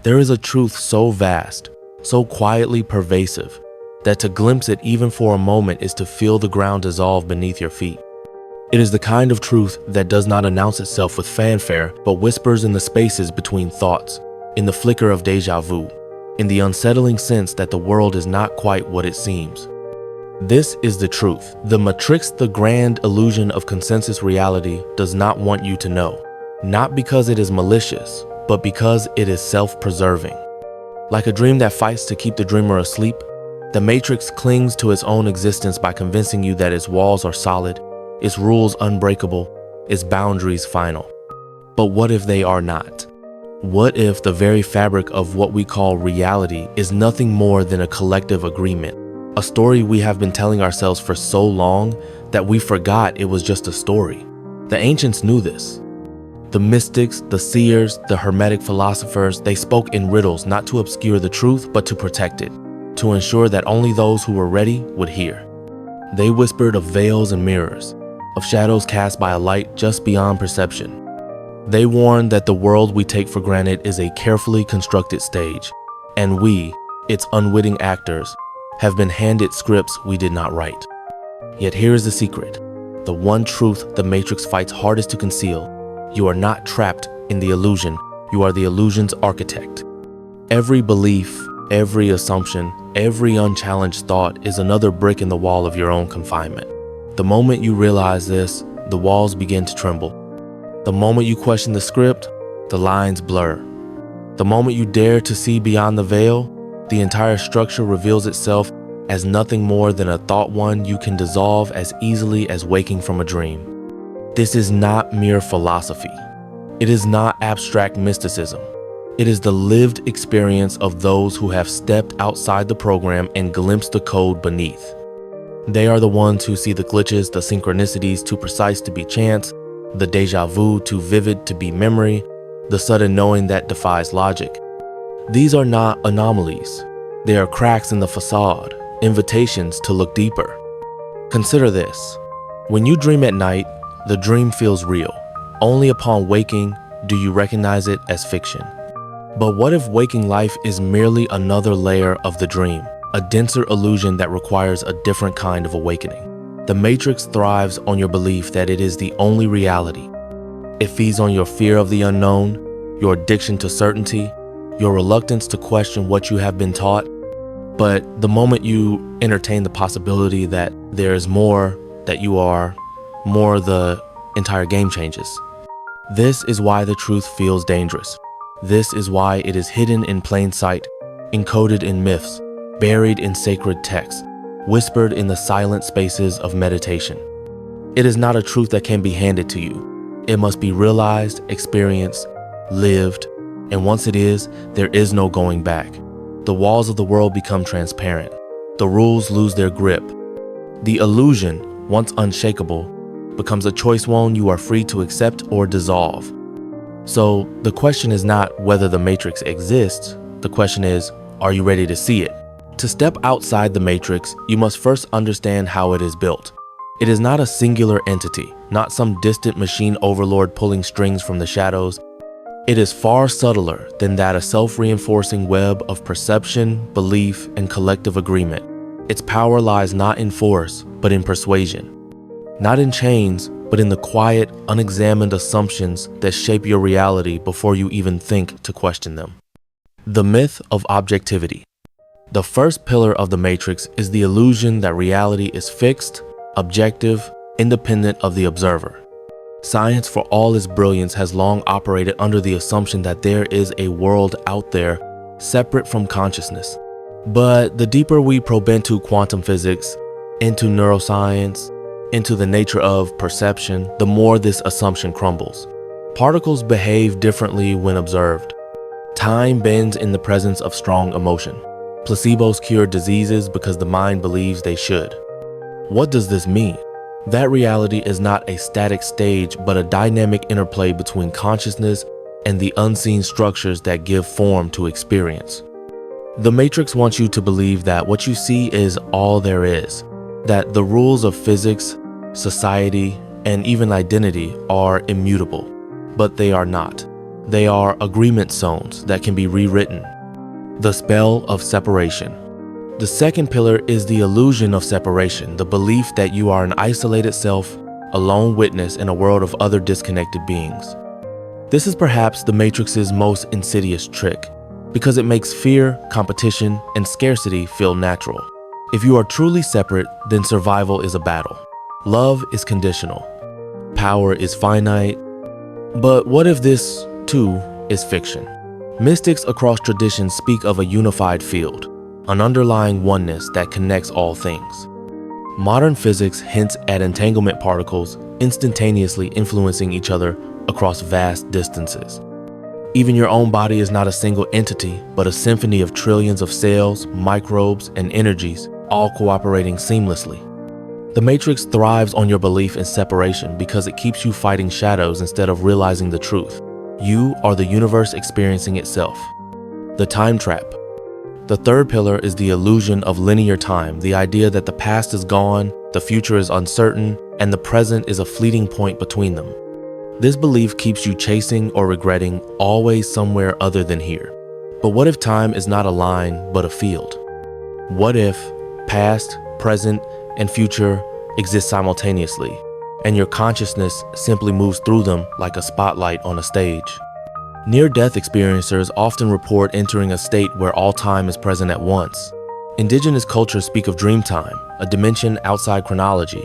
There is a truth so vast, so quietly pervasive, that to glimpse it even for a moment is to feel the ground dissolve beneath your feet. It is the kind of truth that does not announce itself with fanfare, but whispers in the spaces between thoughts, in the flicker of déjà vu, in the unsettling sense that the world is not quite what it seems. This is the truth. The matrix, the grand illusion of consensus reality, does not want you to know, not because it is malicious, but because it is self-preserving. Like a dream that fights to keep the dreamer asleep, the matrix clings to its own existence by convincing you that its walls are solid, its rules unbreakable, its boundaries final. But what if they are not? What if the very fabric of what we call reality is nothing more than a collective agreement, a story we have been telling ourselves for so long that we forgot it was just a story? The ancients knew this. The mystics, the seers, the hermetic philosophers, they spoke in riddles not to obscure the truth but to protect it, to ensure that only those who were ready would hear. They whispered of veils and mirrors, of shadows cast by a light just beyond perception. They warned that the world we take for granted is a carefully constructed stage, and we, its unwitting actors, have been handed scripts we did not write. Yet here is the secret, the one truth the Matrix fights hardest to conceal. You are not trapped in the illusion, you are the illusion's architect. Every belief, every assumption, every unchallenged thought is another brick in the wall of your own confinement. The moment you realize this, the walls begin to tremble. The moment you question the script, the lines blur. The moment you dare to see beyond the veil, the entire structure reveals itself as nothing more than a thought one you can dissolve as easily as waking from a dream. This is not mere philosophy. It is not abstract mysticism. It is the lived experience of those who have stepped outside the program and glimpsed the code beneath. They are the ones who see the glitches, the synchronicities too precise to be chance, the déjà vu too vivid to be memory, the sudden knowing that defies logic. These are not anomalies. They are cracks in the facade, invitations to look deeper. Consider this. When you dream at night, the dream feels real. Only upon waking do you recognize it as fiction. But what if waking life is merely another layer of the dream, a denser illusion that requires a different kind of awakening? The Matrix thrives on your belief that it is the only reality. It feeds on your fear of the unknown, your addiction to certainty, your reluctance to question what you have been taught. But the moment you entertain the possibility that there is more, that you are more, the entire game changes. This is why the truth feels dangerous. This is why it is hidden in plain sight, encoded in myths, buried in sacred texts, whispered in the silent spaces of meditation. It is not a truth that can be handed to you. It must be realized, experienced, lived, and once it is, there is no going back. The walls of the world become transparent. The rules lose their grip. The illusion, once unshakable, becomes a choice one you are free to accept or dissolve. So the question is not whether the Matrix exists. The question is, are you ready to see it? To step outside the Matrix, you must first understand how it is built. It is not a singular entity, not some distant machine overlord pulling strings from the shadows. It is far subtler than that, a self-reinforcing web of perception, belief, and collective agreement. Its power lies not in force, but in persuasion. Not in chains, but in the quiet, unexamined assumptions that shape your reality before you even think to question them. The myth of objectivity. The first pillar of the Matrix is the illusion that reality is fixed, objective, independent of the observer. Science, for all its brilliance, has long operated under the assumption that there is a world out there separate from consciousness. But the deeper we probe into quantum physics, into neuroscience, into the nature of perception, the more this assumption crumbles. Particles behave differently when observed. Time bends in the presence of strong emotion. Placebos cure diseases because the mind believes they should. What does this mean? That reality is not a static stage, but a dynamic interplay between consciousness and the unseen structures that give form to experience. The Matrix wants you to believe that what you see is all there is, that the rules of physics, society, and even identity are immutable, but they are not. They are agreement zones that can be rewritten. The spell of separation. The second pillar is the illusion of separation, the belief that you are an isolated self, a lone witness in a world of other disconnected beings. This is perhaps the Matrix's most insidious trick, because it makes fear, competition, and scarcity feel natural. If you are truly separate, then survival is a battle. Love is conditional. Power is finite. But what if this, too, is fiction? Mystics across traditions speak of a unified field, an underlying oneness that connects all things. Modern physics hints at entanglement particles instantaneously influencing each other across vast distances. Even your own body is not a single entity, but a symphony of trillions of cells, microbes, and energies, all cooperating seamlessly. The Matrix thrives on your belief in separation because it keeps you fighting shadows instead of realizing the truth. You are the universe experiencing itself. The time trap. The third pillar is the illusion of linear time, the idea that the past is gone, the future is uncertain, and the present is a fleeting point between them. This belief keeps you chasing or regretting, always somewhere other than here. But what if time is not a line, but a field? What if past, present, and future exist simultaneously, and your consciousness simply moves through them like a spotlight on a stage? Near-death experiencers often report entering a state where all time is present at once. Indigenous cultures speak of dream time, a dimension outside chronology.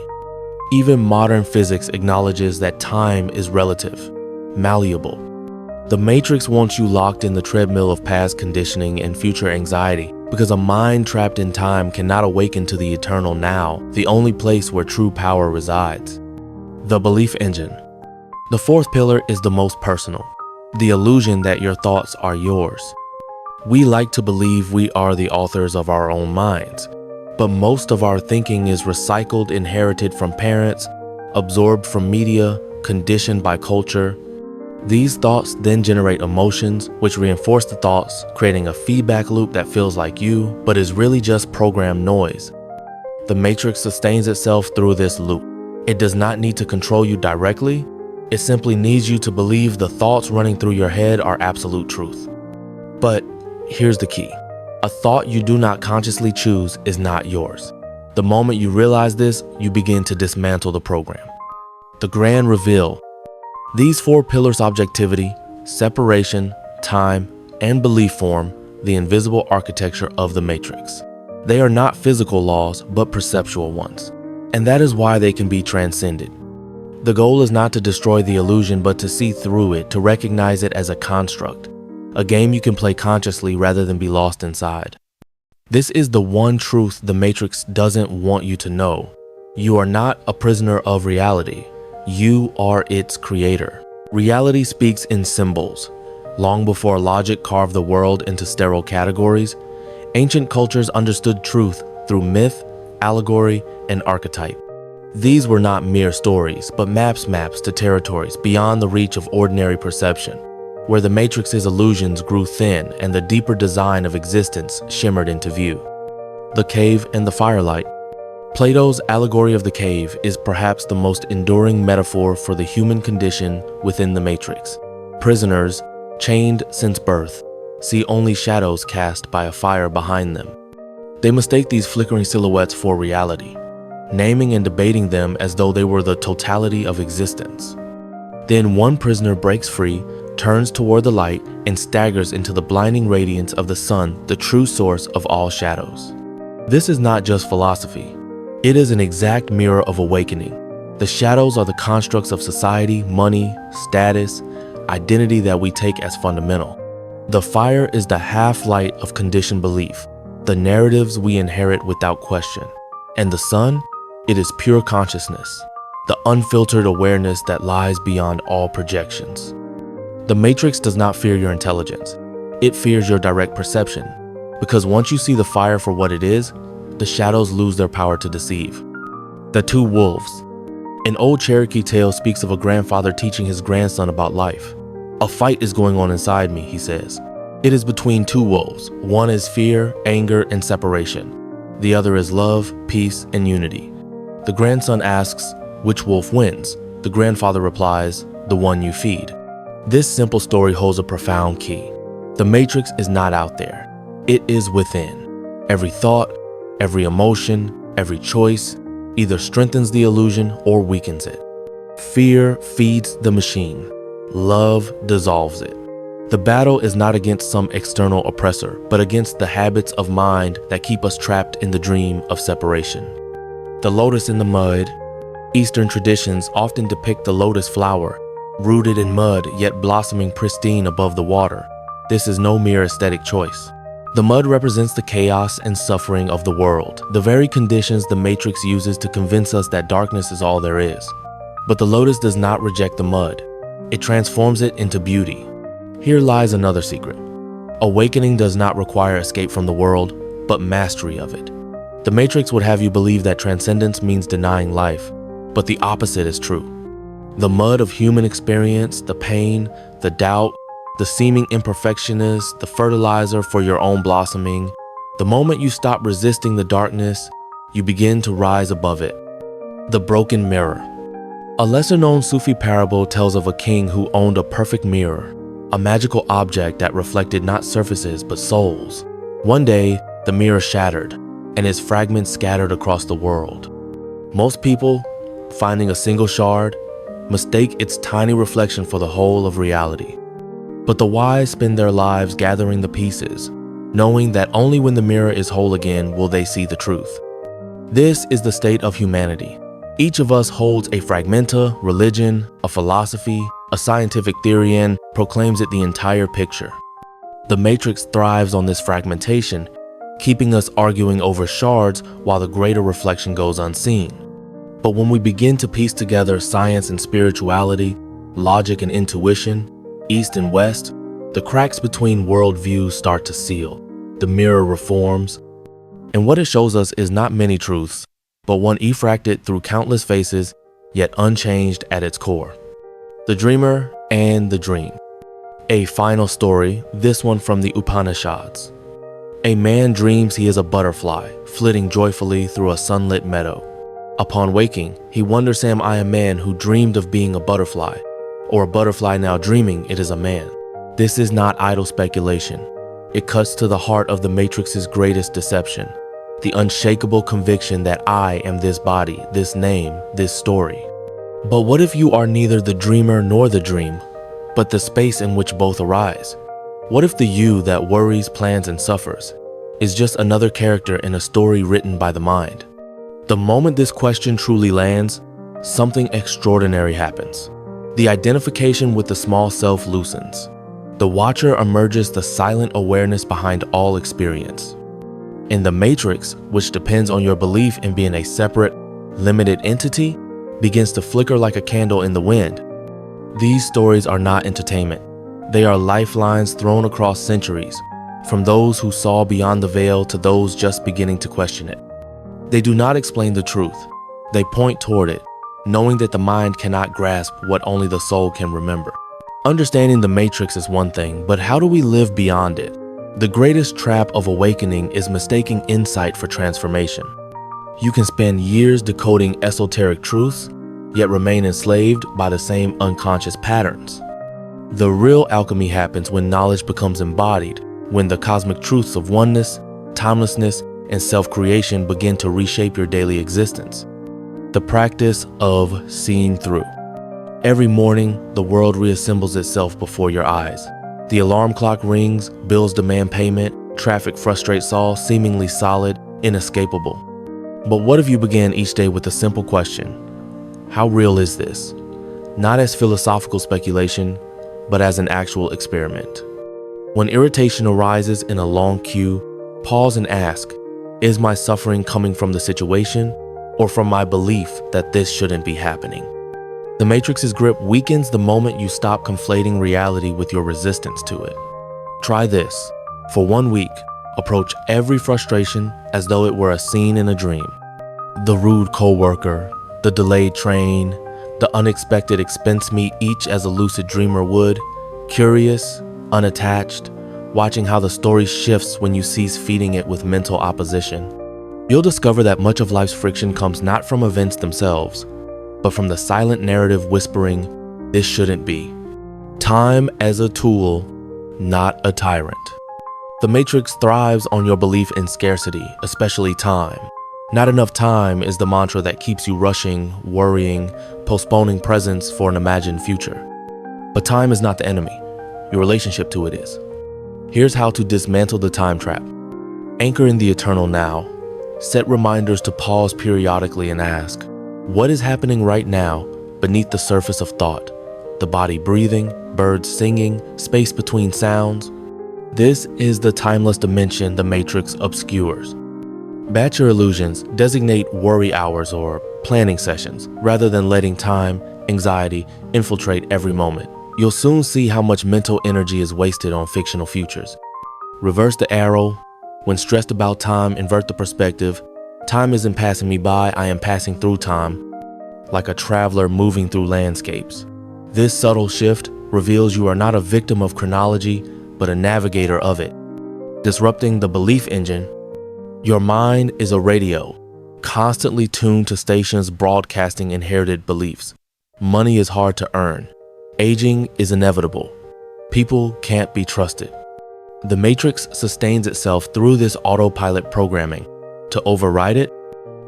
Even modern physics acknowledges that time is relative, malleable. The Matrix wants you locked in the treadmill of past conditioning and future anxiety because a mind trapped in time cannot awaken to the eternal now, the only place where true power resides. The belief engine. The fourth pillar is the most personal. The illusion that your thoughts are yours. We like to believe we are the authors of our own minds, but most of our thinking is recycled, inherited from parents, absorbed from media, conditioned by culture. These thoughts then generate emotions, which reinforce the thoughts, creating a feedback loop that feels like you, but is really just programmed noise. The Matrix sustains itself through this loop. It does not need to control you directly. It simply needs you to believe the thoughts running through your head are absolute truth. But here's the key. A thought you do not consciously choose is not yours. The moment you realize this, you begin to dismantle the program. The grand reveal. These four pillars: objectivity, separation, time, and belief form the invisible architecture of the Matrix. They are not physical laws, but perceptual ones. And that is why they can be transcended. The goal is not to destroy the illusion, but to see through it, to recognize it as a construct, a game you can play consciously rather than be lost inside. This is the one truth the Matrix doesn't want you to know. You are not a prisoner of reality. You are its creator. Reality speaks in symbols. Long before logic carved the world into sterile categories, ancient cultures understood truth through myth, allegory, and archetype. These were not mere stories, but maps to territories beyond the reach of ordinary perception, where the Matrix's illusions grew thin and the deeper design of existence shimmered into view. The cave and the firelight. Plato's allegory of the cave is perhaps the most enduring metaphor for the human condition within the Matrix. Prisoners, chained since birth, see only shadows cast by a fire behind them. They mistake these flickering silhouettes for reality, naming and debating them as though they were the totality of existence. Then one prisoner breaks free, turns toward the light, and staggers into the blinding radiance of the sun, the true source of all shadows. This is not just philosophy. It is an exact mirror of awakening. The shadows are the constructs of society, money, status, identity that we take as fundamental. The fire is the half-light of conditioned belief, the narratives we inherit without question. And the sun? It is pure consciousness, the unfiltered awareness that lies beyond all projections. The Matrix does not fear your intelligence. It fears your direct perception, because once you see the fire for what it is, the shadows lose their power to deceive. The two wolves. An old Cherokee tale speaks of a grandfather teaching his grandson about life. A fight is going on inside me, he says. It is between two wolves. One is fear, anger, and separation. The other is love, peace, and unity. The grandson asks, which wolf wins? The grandfather replies, the one you feed. This simple story holds a profound key. The Matrix is not out there. It is within. Every thought, every emotion, every choice either strengthens the illusion or weakens it. Fear feeds the machine. Love dissolves it. The battle is not against some external oppressor, but against the habits of mind that keep us trapped in the dream of separation. The lotus in the mud. Eastern traditions often depict the lotus flower, rooted in mud yet blossoming pristine above the water. This is no mere aesthetic choice. The mud represents the chaos and suffering of the world, the very conditions the Matrix uses to convince us that darkness is all there is. But the lotus does not reject the mud. It transforms it into beauty. Here lies another secret. Awakening does not require escape from the world, but mastery of it. The Matrix would have you believe that transcendence means denying life, but the opposite is true. The mud of human experience, the pain, the doubt, the seeming imperfection is the fertilizer for your own blossoming. The moment you stop resisting the darkness, you begin to rise above it. The broken mirror. A lesser-known Sufi parable tells of a king who owned a perfect mirror, a magical object that reflected not surfaces but souls. One day, the mirror shattered, and its fragments scattered across the world. Most people, finding a single shard, mistake its tiny reflection for the whole of reality. But the wise spend their lives gathering the pieces, knowing that only when the mirror is whole again will they see the truth. This is the state of humanity. Each of us holds a fragmenta, religion, a philosophy, a scientific theory, and proclaims it the entire picture. The Matrix thrives on this fragmentation, keeping us arguing over shards while the greater reflection goes unseen. But when we begin to piece together science and spirituality, logic and intuition, East and West, the cracks between worldviews start to seal. The mirror reforms, and what it shows us is not many truths, but one effracted through countless faces, yet unchanged at its core. The Dreamer and the Dream. A final story, this one from the Upanishads. A man dreams he is a butterfly, flitting joyfully through a sunlit meadow. Upon waking, he wonders, am I a man who dreamed of being a butterfly, or a butterfly now dreaming it is a man? This is not idle speculation. It cuts to the heart of the Matrix's greatest deception, the unshakable conviction that I am this body, this name, this story. But what if you are neither the dreamer nor the dream, but the space in which both arise? What if the you that worries, plans, and suffers is just another character in a story written by the mind? The moment this question truly lands, something extraordinary happens. The identification with the small self loosens. The watcher emerges the silent awareness behind all experience. In the Matrix, which depends on your belief in being a separate, limited entity, begins to flicker like a candle in the wind. These stories are not entertainment. They are lifelines thrown across centuries, from those who saw beyond the veil to those just beginning to question it. They do not explain the truth. They point toward it, knowing that the mind cannot grasp what only the soul can remember. Understanding the Matrix is one thing, but how do we live beyond it? The greatest trap of awakening is mistaking insight for transformation. You can spend years decoding esoteric truths, yet remain enslaved by the same unconscious patterns. The real alchemy happens when knowledge becomes embodied, when the cosmic truths of oneness, timelessness, and self-creation begin to reshape your daily existence. The practice of seeing through. Every morning, the world reassembles itself before your eyes. The alarm clock rings, bills demand payment, traffic frustrates all, seemingly solid, inescapable. But what if you began each day with a simple question? How real is this? Not as philosophical speculation, but as an actual experiment. When irritation arises in a long queue, pause and ask, is my suffering coming from the situation or from my belief that this shouldn't be happening? The Matrix's grip weakens the moment you stop conflating reality with your resistance to it. Try this. For 1 week, approach every frustration as though it were a scene in a dream. The rude coworker, the delayed train, the unexpected expense meet each as a lucid dreamer would, curious, unattached, watching how the story shifts when you cease feeding it with mental opposition. You'll discover that much of life's friction comes not from events themselves, but from the silent narrative whispering, this shouldn't be. Time as a tool, not a tyrant. The Matrix thrives on your belief in scarcity, especially time. Not enough time is the mantra that keeps you rushing, worrying, postponing presence for an imagined future. But time is not the enemy. Your relationship to it is. Here's how to dismantle the time trap. Anchor in the eternal now. Set reminders to pause periodically and ask, what is happening right now beneath the surface of thought? The body breathing, birds singing, space between sounds. This is the timeless dimension the Matrix obscures. Batch your illusions, designate worry hours or planning sessions, rather than letting time, anxiety infiltrate every moment. You'll soon see how much mental energy is wasted on fictional futures. Reverse the arrow. When stressed about time, invert the perspective. Time isn't passing me by, I am passing through time, like a traveler moving through landscapes. This subtle shift reveals you are not a victim of chronology, but a navigator of it. Disrupting the belief engine. Your mind is a radio, constantly tuned to stations broadcasting inherited beliefs. Money is hard to earn. Aging is inevitable. People can't be trusted. The Matrix sustains itself through this autopilot programming. To override it,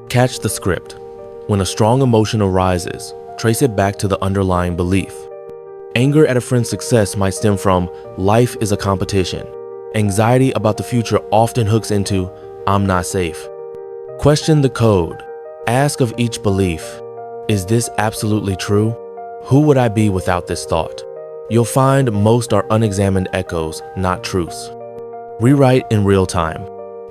catch the script. When a strong emotion arises, trace it back to the underlying belief. Anger at a friend's success might stem from life is a competition. Anxiety about the future often hooks into I'm not safe. Question the code. Ask of each belief, is this absolutely true? Who would I be without this thought? You'll find most are unexamined echoes, not truths. Rewrite in real time.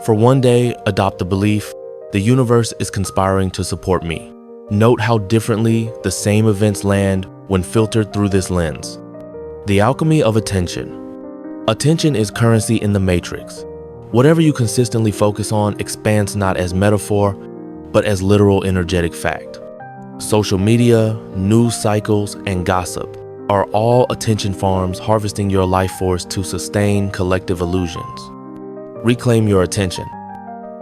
For one day, adopt the belief, the universe is conspiring to support me. Note how differently the same events land when filtered through this lens. The alchemy of attention. Attention is currency in the Matrix. Whatever you consistently focus on expands not as metaphor, but as literal energetic fact. Social media, news cycles, and gossip are all attention farms harvesting your life force to sustain collective illusions. Reclaim your attention.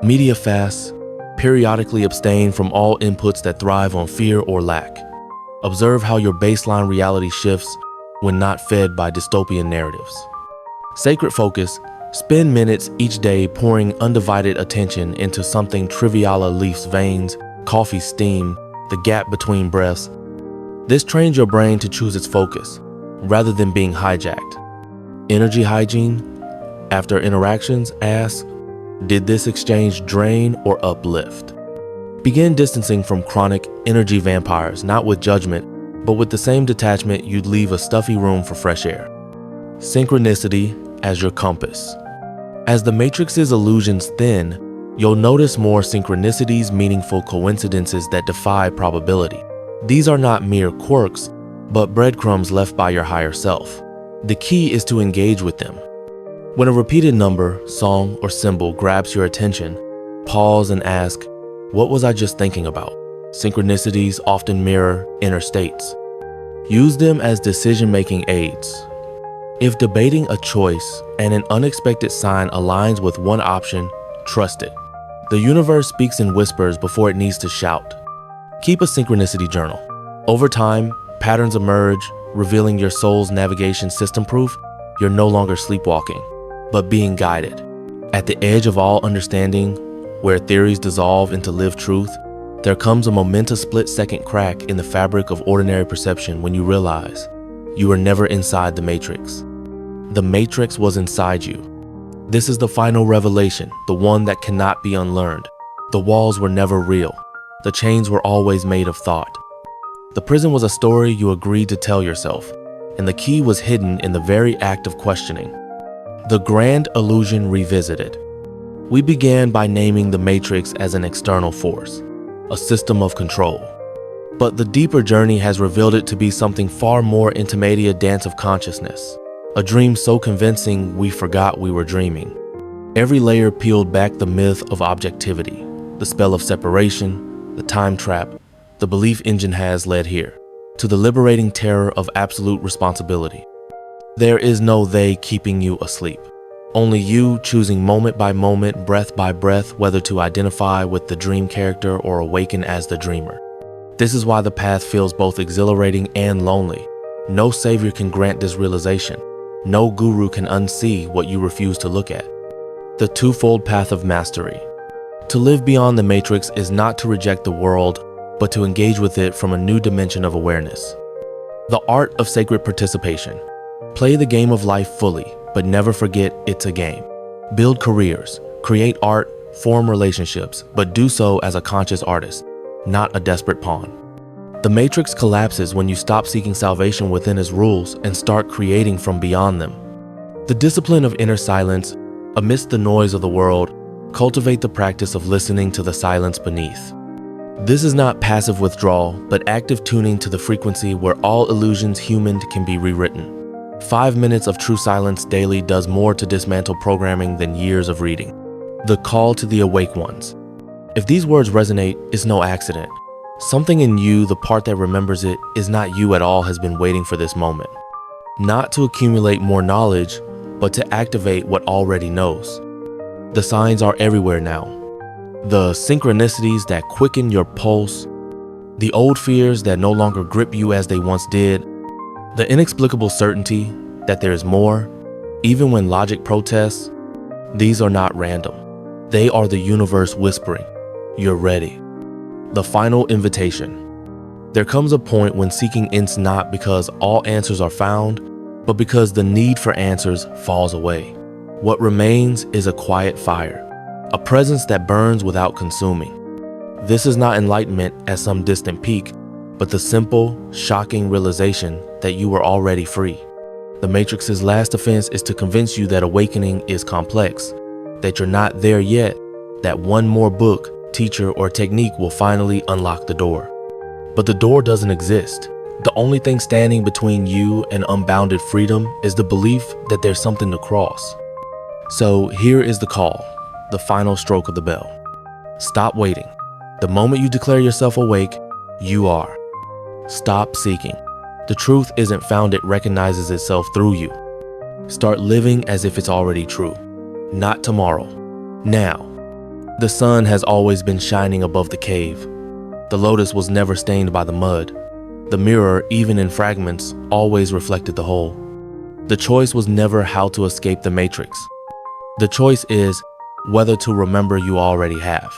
Media fasts. Periodically abstain from all inputs that thrive on fear or lack. Observe how your baseline reality shifts when not fed by dystopian narratives. Sacred focus. Spend minutes each day pouring undivided attention into something trivial: a leaf's veins, coffee's steam, the gap between breaths. This trains your brain to choose its focus, rather than being hijacked. Energy hygiene. After interactions, ask, did this exchange drain or uplift? Begin distancing from chronic energy vampires, not with judgment, but with the same detachment you'd leave a stuffy room for fresh air. Synchronicity as your compass. As the Matrix's illusions thin, you'll notice more synchronicities, meaningful coincidences that defy probability. These are not mere quirks, but breadcrumbs left by your higher self. The key is to engage with them. When a repeated number, song, or symbol grabs your attention, pause and ask, what was I just thinking about? Synchronicities often mirror inner states. Use them as decision-making aids. If debating a choice and an unexpected sign aligns with one option, trust it. The universe speaks in whispers before it needs to shout. Keep a synchronicity journal. Over time, patterns emerge, revealing your soul's navigation system proof. You're no longer sleepwalking, but being guided. At the edge of all understanding, where theories dissolve into lived truth, there comes a momentous split-second crack in the fabric of ordinary perception when you realize you were never inside the Matrix. The Matrix was inside you. This is the final revelation, the one that cannot be unlearned. The walls were never real. The chains were always made of thought. The prison was a story you agreed to tell yourself, and the key was hidden in the very act of questioning. The grand illusion revisited. We began by naming the Matrix as an external force, a system of control. But the deeper journey has revealed it to be something far more intimate, a dance of consciousness. A dream so convincing we forgot we were dreaming. Every layer peeled back the myth of objectivity, the spell of separation, the time trap, the belief engine has led here, to the liberating terror of absolute responsibility. There is no they keeping you asleep. Only you choosing moment by moment, breath by breath, whether to identify with the dream character or awaken as the dreamer. This is why the path feels both exhilarating and lonely. No savior can grant this realization. No guru can unsee what you refuse to look at. The twofold path of mastery. To live beyond the matrix is not to reject the world, but to engage with it from a new dimension of awareness. The art of sacred participation. Play the game of life fully, but never forget it's a game. Build careers, create art, form relationships, but do so as a conscious artist, not a desperate pawn. The matrix collapses when you stop seeking salvation within its rules and start creating from beyond them. The discipline of inner silence, amidst the noise of the world, cultivate the practice of listening to the silence beneath. This is not passive withdrawal, but active tuning to the frequency where all illusions humaned can be rewritten. 5 minutes of true silence daily does more to dismantle programming than years of reading. The call to the awake ones. If these words resonate, it's no accident. Something in you, the part that remembers it, is not you at all, has been waiting for this moment. Not to accumulate more knowledge, but to activate what already knows. The signs are everywhere now. The synchronicities that quicken your pulse, the old fears that no longer grip you as they once did, the inexplicable certainty that there is more, even when logic protests. These are not random. They are the universe whispering, "You're ready." The final invitation. There comes a point when seeking ends not because all answers are found, but because the need for answers falls away. What remains is a quiet fire, a presence that burns without consuming. This is not enlightenment at some distant peak, but the simple, shocking realization that you were already free. The Matrix's last offense is to convince you that awakening is complex, that you're not there yet, that one more book, teacher, or technique will finally unlock the door. But the door doesn't exist. The only thing standing between you and unbounded freedom is the belief that there's something to cross. So here is the call, the final stroke of the bell. Stop waiting. The moment you declare yourself awake, you are. Stop seeking. The truth isn't found, it recognizes itself through you. Start living as if it's already true. Not tomorrow. Now. The sun has always been shining above the cave. The lotus was never stained by the mud. The mirror, even in fragments, always reflected the whole. The choice was never how to escape the matrix. The choice is whether to remember you already have.